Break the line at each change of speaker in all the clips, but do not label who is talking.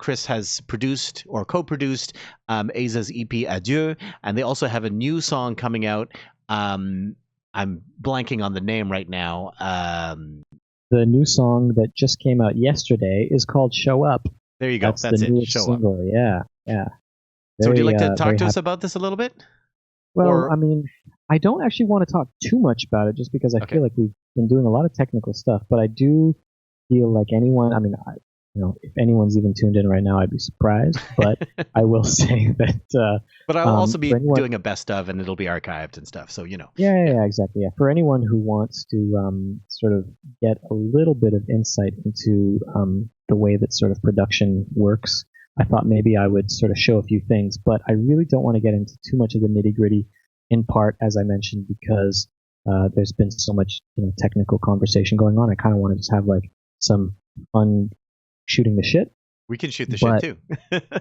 Chris has produced or co-produced AIZA's EP Adieu, and they also have a new song coming out. I'm blanking on the name right now.
The new song that just came out yesterday is called Show Up.
There you go. That's
the
it.
newest
Show
single.
Up.
Yeah.
So would you like to talk to us about this a little bit?
Well, I mean, I don't actually want to talk too much about it just because I feel like we've been doing a lot of technical stuff, but I do feel like anyone, I mean, if anyone's even tuned in right now, I'd be surprised, but I will say that...
but I'll also be doing a best of, and it'll be archived and stuff, so,
Yeah, exactly. Yeah. For anyone who wants to sort of get a little bit of insight into the way that sort of production works, I thought maybe I would sort of show a few things, but I really don't want to get into too much of the nitty-gritty, in part, as I mentioned, because there's been so much technical conversation going on. I kind of want to just have like some fun shooting the shit.
We can shoot the shit too.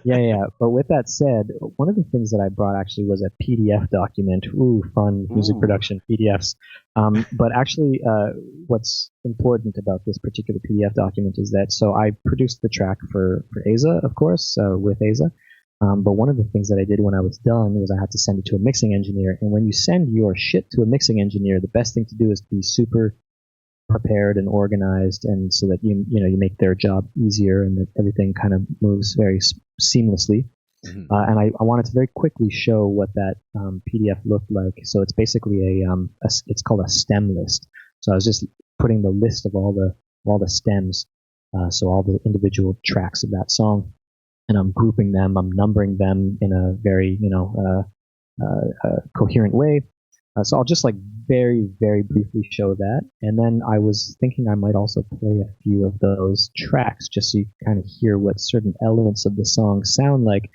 yeah. But with that said, one of the things that I brought actually was a PDF document. Ooh, fun music production PDFs. But actually, what's important about this particular PDF document is that, so I produced the track for AIZA, of course, with AIZA. But one of the things that I did when I was done was I had to send it to a mixing engineer. And when you send your shit to a mixing engineer, the best thing to do is to be super prepared and organized, and so that you make their job easier and that everything kind of moves very seamlessly. And I wanted to very quickly show what that PDF looked like. So it's basically it's called a stem list. So I was just putting the list of all the stems, so all the individual tracks of that song, and I'm grouping them, I'm numbering them in a very coherent way. So I'll just very, very briefly show that. And then I was thinking I might also play a few of those tracks just so you kind of hear what certain elements of the song sound like.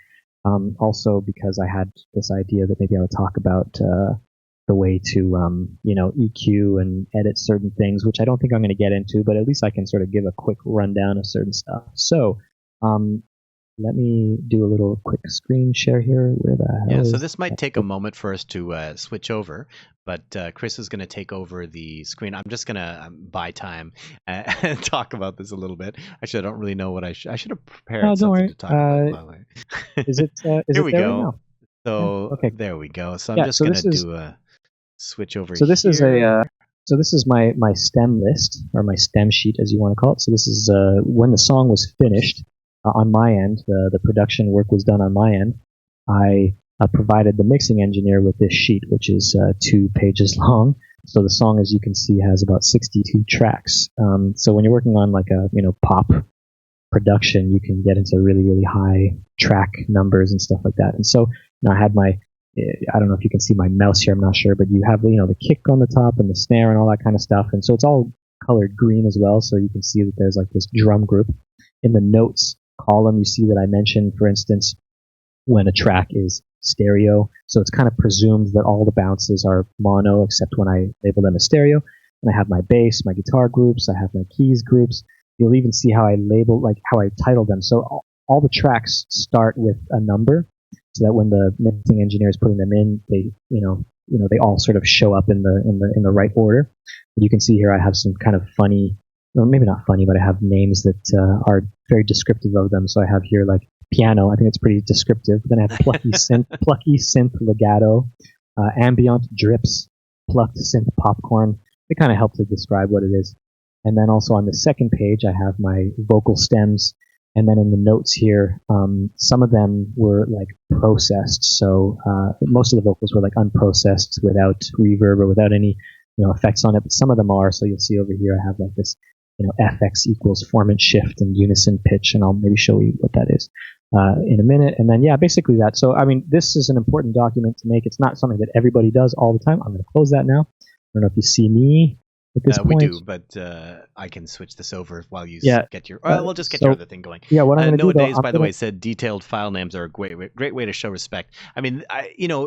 Also because I had this idea that maybe I would talk about the way to, EQ and edit certain things, which I don't think I'm going to get into, but at least I can sort of give a quick rundown of certain stuff. So, let me do a little quick screen share here. Where the hell
so this might take a moment for us to switch over, but Chris is going to take over the screen. I'm just going to buy time and talk about this a little bit. Actually, I don't really know what I should have prepared something to talk about.
Is it
here we
there
go.
Right now?
So there we go. So I'm just going to do a switch over.
So this is so this is my stem list, or my stem sheet, as you want to call it. So this is when the song was finished. On my end, the production work was done on my end. I provided the mixing engineer with this sheet, which is 2 pages long. So the song, as you can see, has about 62 tracks. So when you're working on like a pop production, you can get into really, really high track numbers and stuff like that. And so I had I don't know if you can see my mouse here, I'm not sure, but you have the kick on the top and the snare and all that kind of stuff. And so it's all colored green as well. So you can see that there's like this drum group. In the notes column, you see that I mentioned, for instance, when a track is stereo. So it's kind of presumed that all the bounces are mono, except when I label them as stereo. And I have my bass, my guitar groups, I have my keys groups. You'll even see how I label, how I title them. So all the tracks start with a number, so that when the mixing engineer is putting them in, they, they all sort of show up in the right order. And you can see here I have some kind of funny, well, maybe not funny, but I have names that are very descriptive of them. So I have here piano. I think it's pretty descriptive. Then I have plucky synth legato, ambient drips, plucked synth popcorn. They kind of help to describe what it is. And then also on the second page, I have my vocal stems. And then in the notes here, some of them were processed. So most of the vocals were unprocessed, without reverb or without any effects on it. But some of them are. So you'll see over here, I have this FX equals formant shift and unison pitch, and I'll maybe show you what that is in a minute. And then basically that. So I mean, this is an important document to make. It's not something that everybody does all the time. I'm going to close that now. I don't know if you see me at this point.
We do, but I can switch this over while you get your... we'll just get your other thing going.
Yeah, what I'm going to do,
nowadays, by the way, said detailed file names are a great way to show respect. I mean,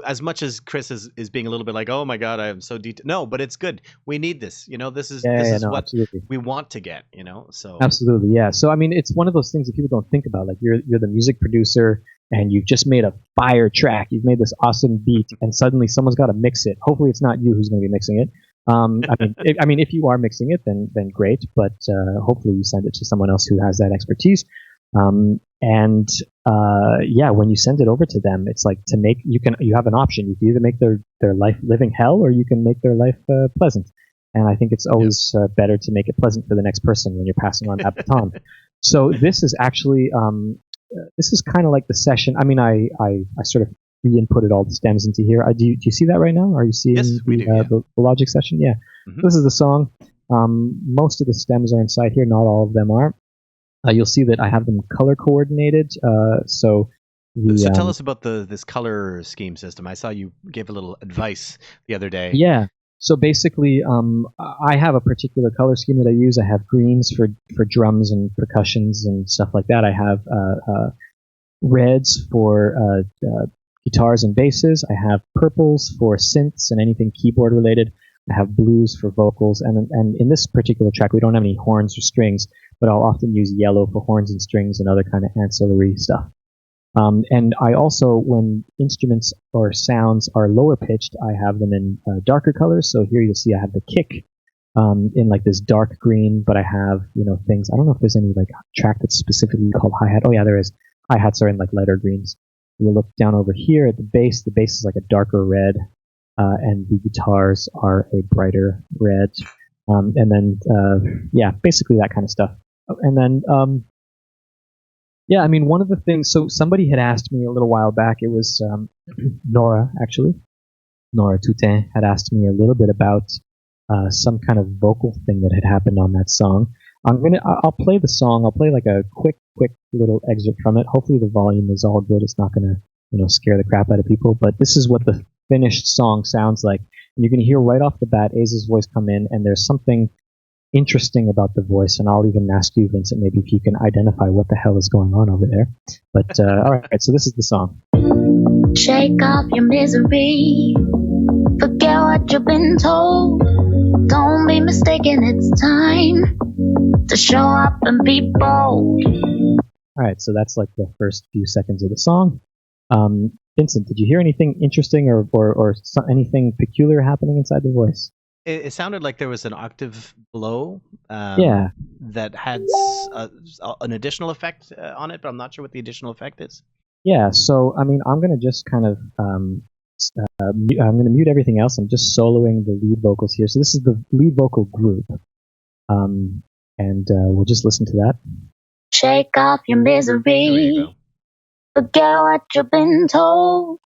as much as Chris is being a little bit oh my God, I am so detailed. No, but it's good. We need this. This is what absolutely. We want to get. So
absolutely, yeah. So I mean, it's one of those things that people don't think about. You're the music producer, and you've just made a fire track. You've made this awesome beat, and suddenly someone's got to mix it. Hopefully, it's not you who's going to be mixing it. I mean, if you are mixing it, then great. But hopefully, you send it to someone else who has that expertise. And yeah, when you send it over to them, it's like you have an option. You can either make their life living hell, or you can make their life pleasant. And I think it's always better to make it pleasant for the next person when you're passing on that baton. So this is actually this is kind of like the session. I mean, I sort of re-inputted all the stems into here. Do you see that right now? Are you seeing the Logic session? Yeah. Mm-hmm. This is the song. Most of the stems are inside here. Not all of them are. You'll see that I have them color coordinated. So
tell us about this color scheme system. I saw you gave a little advice the other day.
Yeah. So basically, I have a particular color scheme that I use. I have greens for drums and percussions and stuff like that. I have reds for guitars and basses. I have purples for synths and anything keyboard related. I have blues for vocals. And in this particular track, we don't have any horns or strings, but I'll often use yellow for horns and strings and other kind of ancillary stuff. And I also, when instruments or sounds are lower pitched, I have them in darker colors. So here you'll see I have the kick in like this dark green, but I have, things. I don't know if there's any like track that's specifically called hi-hat. Oh yeah, there is. Hi-hats are in like lighter greens. You look down over here at the bass. The bass is like a darker red, and the guitars are a brighter red. And then, yeah, basically that kind of stuff. And then, yeah, I mean, one of the things, so somebody had asked me a little while back, it was Nora, actually. Nora Toutain had asked me a little bit about some kind of vocal thing that had happened on that song. I'll play the song. I'll play like a quick little excerpt from it. Hopefully the volume is all good. It's not going to, scare the crap out of people. But this is what the finished song sounds like. And you can hear right off the bat AIZA's voice come in, and there's something interesting about the voice, and I'll even ask you, Vincent, maybe if you can identify what the hell is going on over there. But all right, so this is the song.
Shake off your misery, forget what you've been told. Don't be mistaken, it's time to show up and be bold.
All right, so that's like the first few seconds of the song. Vincent, did you hear anything interesting or anything peculiar happening inside the voice?
It sounded like there was an octave below that had an additional effect on it, but I'm not sure what the additional effect is.
Yeah, so, I mean, I'm going to just kind of, I'm going to mute everything else. I'm just soloing the lead vocals here. So this is the lead vocal group, and we'll just listen to that.
Shake off your misery, forget what you've been told.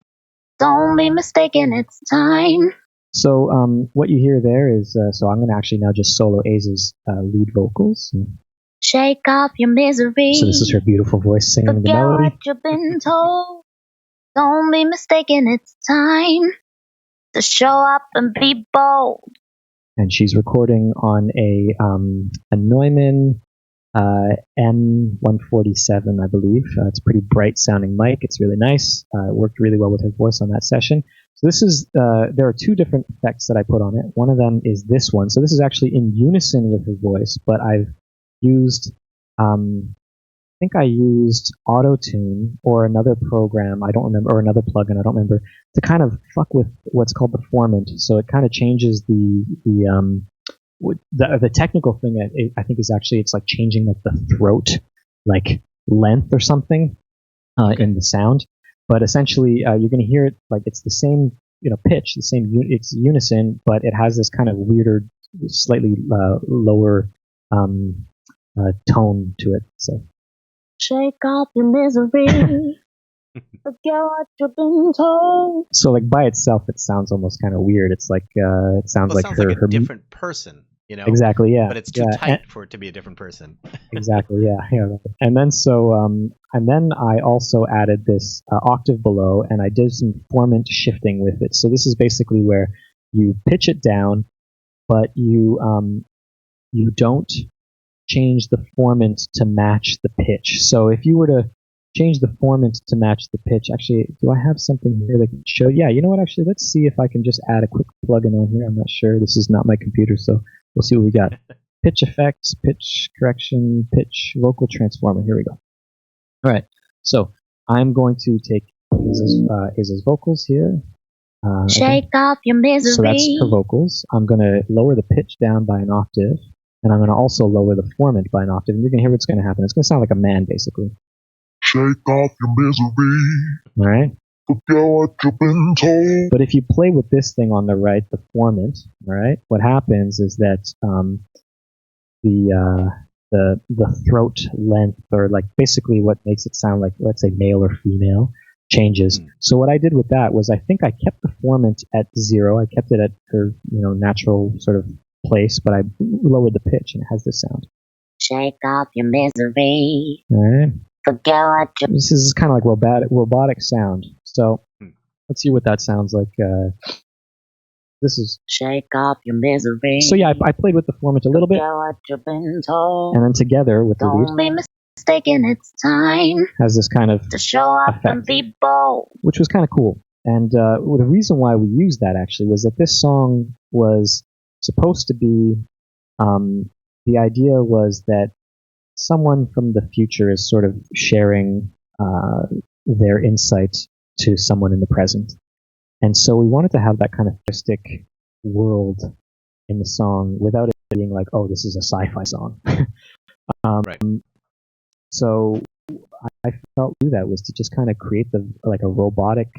Don't be mistaken, it's time.
So what you hear there is, so I'm going to actually now just solo AIZA's lead vocals.
Shake off your misery.
So this is her beautiful voice singing the melody.
Forget what you've been told. Don't be mistaken, it's time to show up and be bold.
And she's recording on a Neumann M147, I believe. It's a pretty bright sounding mic. It's really nice. It worked really well with her voice on that session. So this is, there are two different effects that I put on it. One of them is this one. So this is actually in unison with her voice, but I've used, I think I used Auto-Tune or another program, I don't remember, or another plugin, I don't remember, to kind of fuck with what's called the formant. So it kind of changes the technical thing. I think is actually, it's like changing like the throat, like length or something in the sound. But essentially, you're going to hear it like it's the same, pitch, the same, it's unison, but it has this kind of weirder, slightly lower tone to it. So,
shake off your misery, forget what you've been told.
So, like by itself, it sounds almost kind of weird. It's like it sounds like her
a different person.
Exactly, yeah.
But it's too tight for it to be a different person.
Exactly, yeah. And then and then I also added this octave below, and I did some formant shifting with it. So this is basically where you pitch it down, but you don't change the formant to match the pitch. So if you were to change the formant to match the pitch, actually, do I have something here that can show? Yeah, you know what? Actually, let's see if I can just add a quick plugin on here. I'm not sure. This is not my computer, so we'll see what we got. Pitch effects, pitch correction, pitch vocal transformer. Here we go. All right. So I'm going to take AIZA's vocals here.
Shake off your misery.
So that's her vocals. I'm going to lower the pitch down by an octave. And I'm going to also lower the formant by an octave. And you're going to hear what's going to happen. It's going to sound like a man, basically.
Shake off your misery.
All right?
Forget what you've been told.
But if you play with this thing on the right, the formant, all right, what happens is that the throat length, or like basically what makes it sound like, let's say, male or female, changes. So what I did with that was I think I kept the formant at 0. I kept it at her, natural sort of place, but I lowered the pitch, and it has this sound.
Shake off your misery.
All right.
Forget what you...
This is kind of like robotic sound. So let's see what that sounds like. This is...
Shake off your misery.
So yeah, I played with the formant a little bit.
Forget what you've been told.
And then together with the
Don't be
lead,
mistaken, it's time
has this kind of
to show up
effect,
and be bold.
which was kind of cool. And the reason why we used that actually was that this song was supposed to be, the idea was that someone from the future is sort of sharing their insights to someone in the present. And so we wanted to have that kind of futuristic world in the song without it being like, oh, this is a sci-fi song.
Right.
So I felt that was to just kind of create a robotic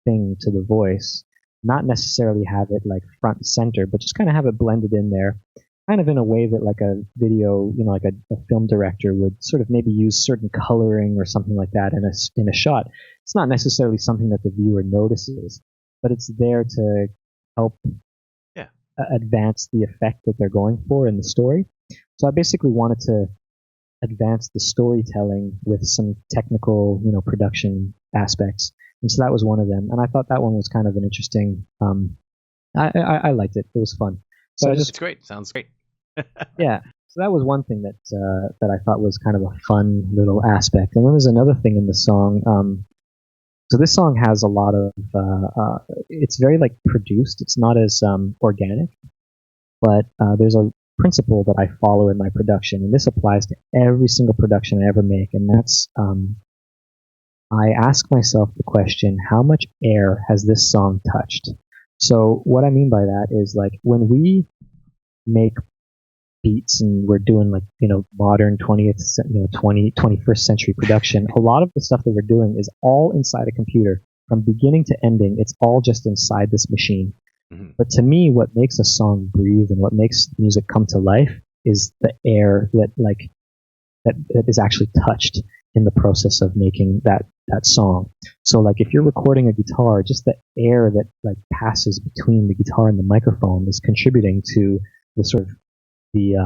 thing to the voice, not necessarily have it like front and center, but just kind of have it blended in there, kind of in a way that like a video, like a film director would sort of maybe use certain coloring or something like that in a shot. It's not necessarily something that the viewer notices, but it's there to help advance the effect that they're going for in the story. So I basically wanted to advance the storytelling with some technical, production aspects. And so that was one of them. And I thought that one was kind of an interesting, I liked it. It was fun. So
it's great. Sounds great.
Yeah. So that was one thing that I thought was kind of a fun little aspect. And then there's another thing in the song. So this song has a lot of, it's very like produced. It's not as organic, but there's a principle that I follow in my production, and this applies to every single production I ever make, and that's I ask myself the question, how much air has this song touched? So what I mean by that is like when we make beats and we're doing like, modern 21st century production, a lot of the stuff that we're doing is all inside a computer. From beginning to ending, it's all just inside this machine. Mm-hmm. But to me, what makes a song breathe and what makes music come to life is the air that is actually touched in the process of making that song. So like if you're recording a guitar, just the air that like passes between the guitar and the microphone is contributing to the sort of the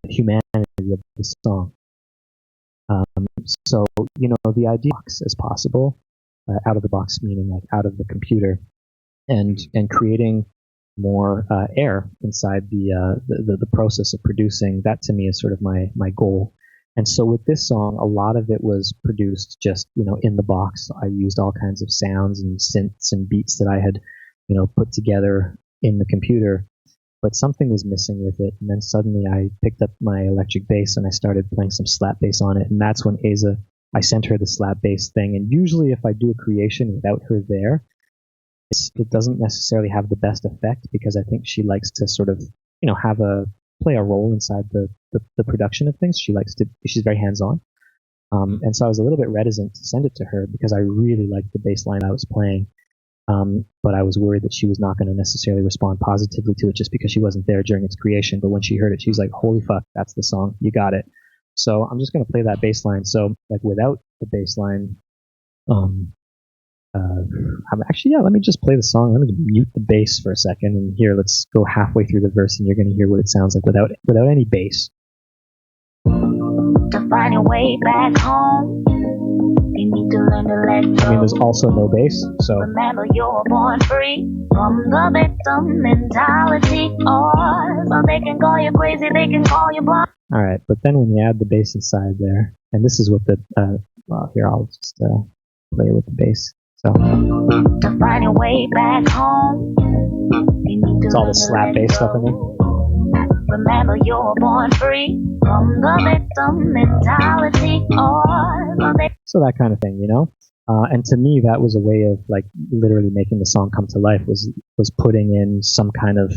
humanity of the song. So the idea as possible, out of the box meaning like out of the computer, and creating more air inside the process of producing. That to me is sort of my goal. And so with this song, a lot of it was produced just in the box. I used all kinds of sounds and synths and beats that I had put together in the computer. But something was missing with it, and then suddenly I picked up my electric bass and I started playing some slap bass on it, and that's when AIZA, I sent her the slap bass thing. And usually if I do a creation without her there, it doesn't necessarily have the best effect, because I think she likes to sort of, play a role inside the production of things. She's very hands-on. And so I was a little bit reticent to send it to her because I really liked the bass line I was playing. But I was worried that she was not going to necessarily respond positively to it just because she wasn't there during its creation. But when she heard it, she was like, holy fuck, that's the song. You got it. So I'm just going to play that bass line. So like without the bass line, let me just play the song. Let me mute the bass for a second. And here, let's go halfway through the verse and you're going to hear what it sounds like without any bass.
To find your way back home, you need to learn to let go.
I mean, there's also no bass, so...
Remember, you're born free from the victim mentality. Or so they can call you crazy, they can call you blind.
All right, but then when you add the bass inside there, and this is what here, I'll just play with the bass. So...
To find your way back home, you need to
it's all the slap bass stuff in there.
Remember, you're born free from the victim mentality.
So that kind of thing, and to me, that was a way of like literally making the song come to life. Was putting in some kind of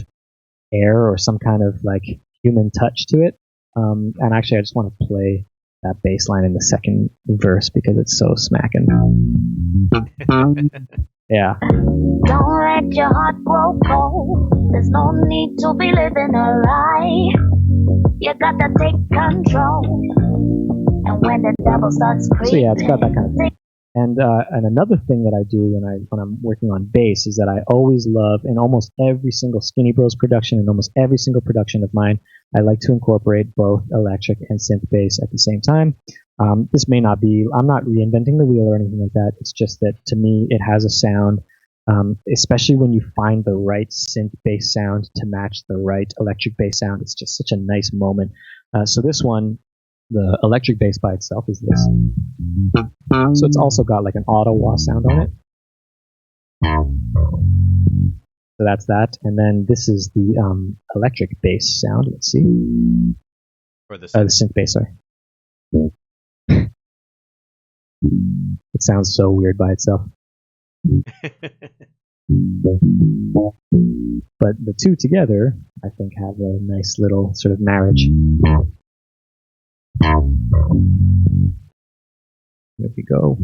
air or some kind of like human touch to it. And actually, I just want to play that bass line in the second verse because it's so smacking. Yeah.
Don't let your heart grow cold. There's no need to be living a lie. You gotta take control. And when the devil starts creeping,
so yeah, it's got that kind of thing. And another thing that I do when I'm working on bass is that I always love, in almost every single Skinny Bros production and almost every single production of mine, I like to incorporate both electric and synth bass at the same time. This may not be, I'm not reinventing the wheel or anything like that. It's just that to me, it has a sound, especially when you find the right synth bass sound to match the right electric bass sound. It's just such a nice moment. So this one, the electric bass by itself is this. So it's also got like an auto wah sound on it. So that's that. And then this is the electric bass sound. Let's see.
Or the
synth bass, sorry. It sounds so weird by itself. But the two together, I think, have a nice little sort of marriage. Here we go.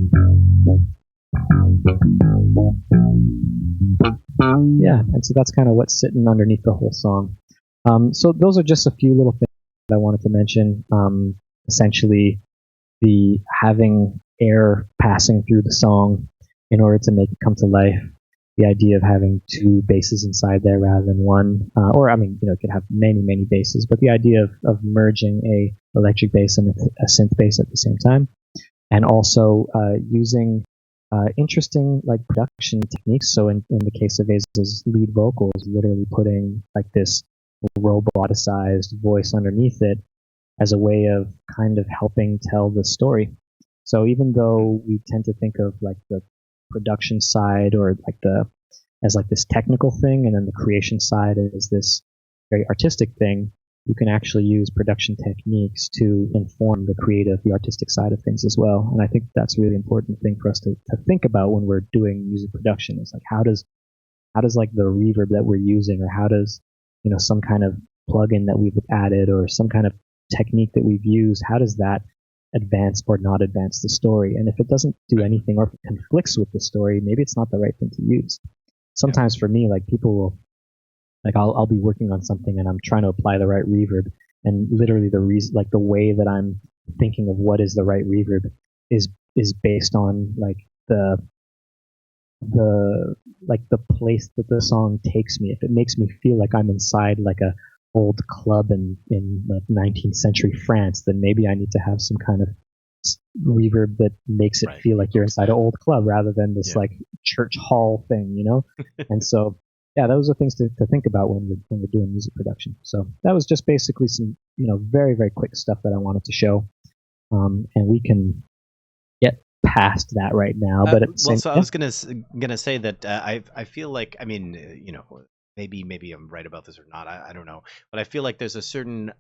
Yeah, and so that's kind of what's sitting underneath the whole song. So those are just a few little things that I wanted to mention. Essentially, the having air passing through the song in order to make it come to life. The idea of having two basses inside there rather than one, or I mean, you could have many, many basses, but the idea of merging a electric bass and a synth bass at the same time, and also using interesting like production techniques. So in the case of AIZA's lead vocals, literally putting like this roboticized voice underneath it as a way of kind of helping tell the story. So even though we tend to think of like the production side or like as like this technical thing, and then the creation side is this very artistic thing, you can actually use production techniques to inform the artistic side of things as well. And I think that's a really important thing for us to think about when we're doing music production. It's like how does like the reverb that we're using, or how does some kind of plugin that we've added or some kind of technique that we've used, how does that advance or not advance the story? And if it doesn't do anything, or if it conflicts with the story, maybe it's not the right thing to use. Sometimes for me, like people will, like I'll be working on something and I'm trying to apply the right reverb, and literally the reason, like the way that I'm thinking of what is the right reverb is based on like the place that the song takes me. If it makes me feel like I'm inside like a old club in like 19th century France, then maybe I need to have some kind of reverb that makes it feel like you're inside an old club rather than this like church hall thing, And so, yeah, those are things to think about when we're doing music production. So that was just basically some, very, very quick stuff that I wanted to show. And we can get past that right now. But
I was gonna say that I feel like, I mean, maybe I'm right about this or not. I don't know, but I feel like there's a certain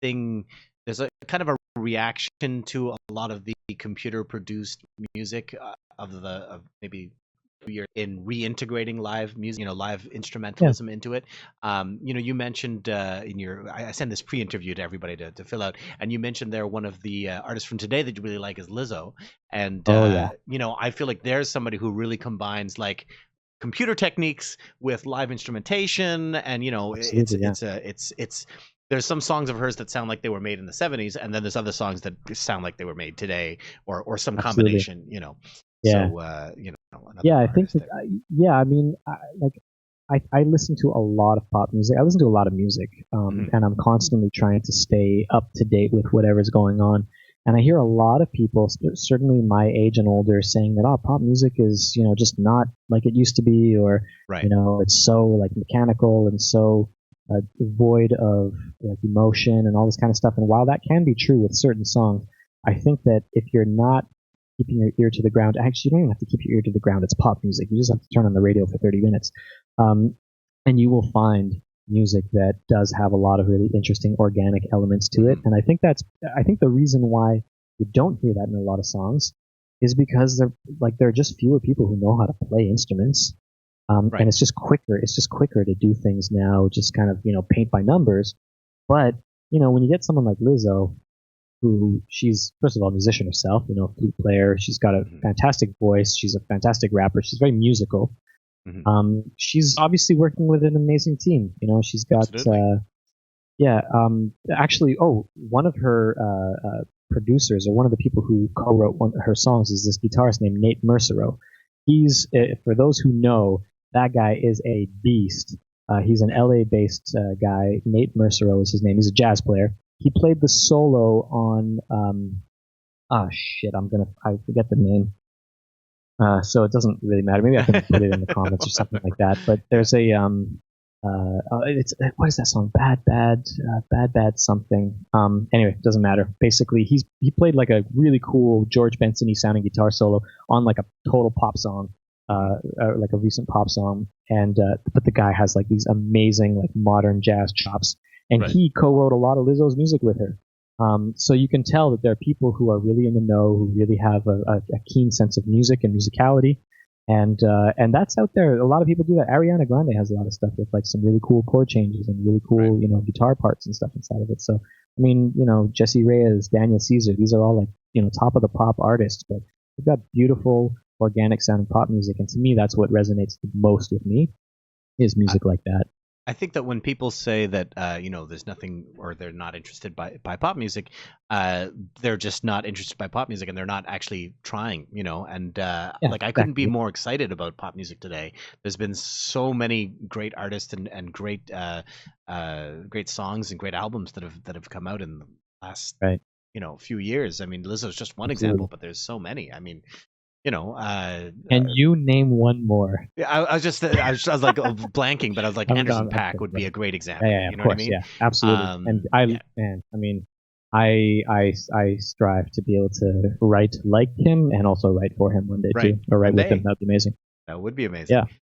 thing. There's a kind of a reaction to a lot of the computer-produced music of maybe you're in reintegrating live music, live instrumentalism into it. You mentioned in your, I send this pre-interview to everybody to fill out, and you mentioned there one of the artists from today that you really like is Lizzo, and I feel like there's somebody who really combines like computer techniques with live instrumentation, and it's there's some songs of hers that sound like they were made in the 70s, and then there's other songs that sound like they were made today, or some combination.
Yeah.
So
I think that, I mean, I listen to a lot of pop music. I listen to a lot of music, and I'm constantly trying to stay up to date with whatever's going on. And I hear a lot of people, certainly my age and older, saying that pop music is just not like it used to be, or it's so like mechanical and so void of like emotion and all this kind of stuff. And while that can be true with certain songs, I think that if you're not keeping your ear to the ground, actually you don't even have to keep your ear to the ground. It's pop music. You just have to turn on the radio for 30 minutes, and you will find music that does have a lot of really interesting organic elements to it. And I think the reason why you don't hear that in a lot of songs is because there are just fewer people who know how to play instruments. And it's just quicker to do things now, just kind of, paint by numbers. But when you get someone like Lizzo, who she's first of all a musician herself, flute player. She's got a fantastic voice. She's a fantastic rapper. She's very musical. She's obviously working with an amazing team. She's got actually, one of her producers, or one of the people who co-wrote one of her songs, is this guitarist named Nate Mercero. He's, for those who know, that guy is a beast. He's an LA-based guy. Nate Mercero is his name. He's a jazz player. He played the solo on, I forget the name. So it doesn't really matter. Maybe I can put it in the comments or something like that. But there's a, what is that song? Bad something. Anyway, it doesn't matter. Basically, he played like a really cool George Benson-y sounding guitar solo on like a total pop song, like a recent pop song. And, but the guy has like these amazing like modern jazz chops. And he co-wrote a lot of Lizzo's music with her. So you can tell that there are people who are really in the know, who really have a keen sense of music and musicality. And that's out there. A lot of people do that. Ariana Grande has a lot of stuff with like some really cool chord changes and really cool, guitar parts and stuff inside of it. So, I mean, Jesse Reyes, Daniel Caesar, these are all like, top of the pop artists, but they've got beautiful, organic sounding pop music. And to me, that's what resonates the most with me, is music like that.
I think that when people say that, there's nothing, or they're not interested by pop music, they're just not interested by pop music, and they're not actually trying, and I couldn't be more excited about pop music today. There's been so many great artists and great songs and great albums that have come out in the last, few years. I mean, Lizzo's just one example, but there's so many. I mean,
and you name one more.
Yeah, I was like blanking, but I was like, Anderson .Paak would be a great example.
Yeah, of course, what I mean? Yeah, absolutely. I strive to be able to write like him and also write for him one day too, or write with him. That'd be amazing.
That would be amazing.
Yeah.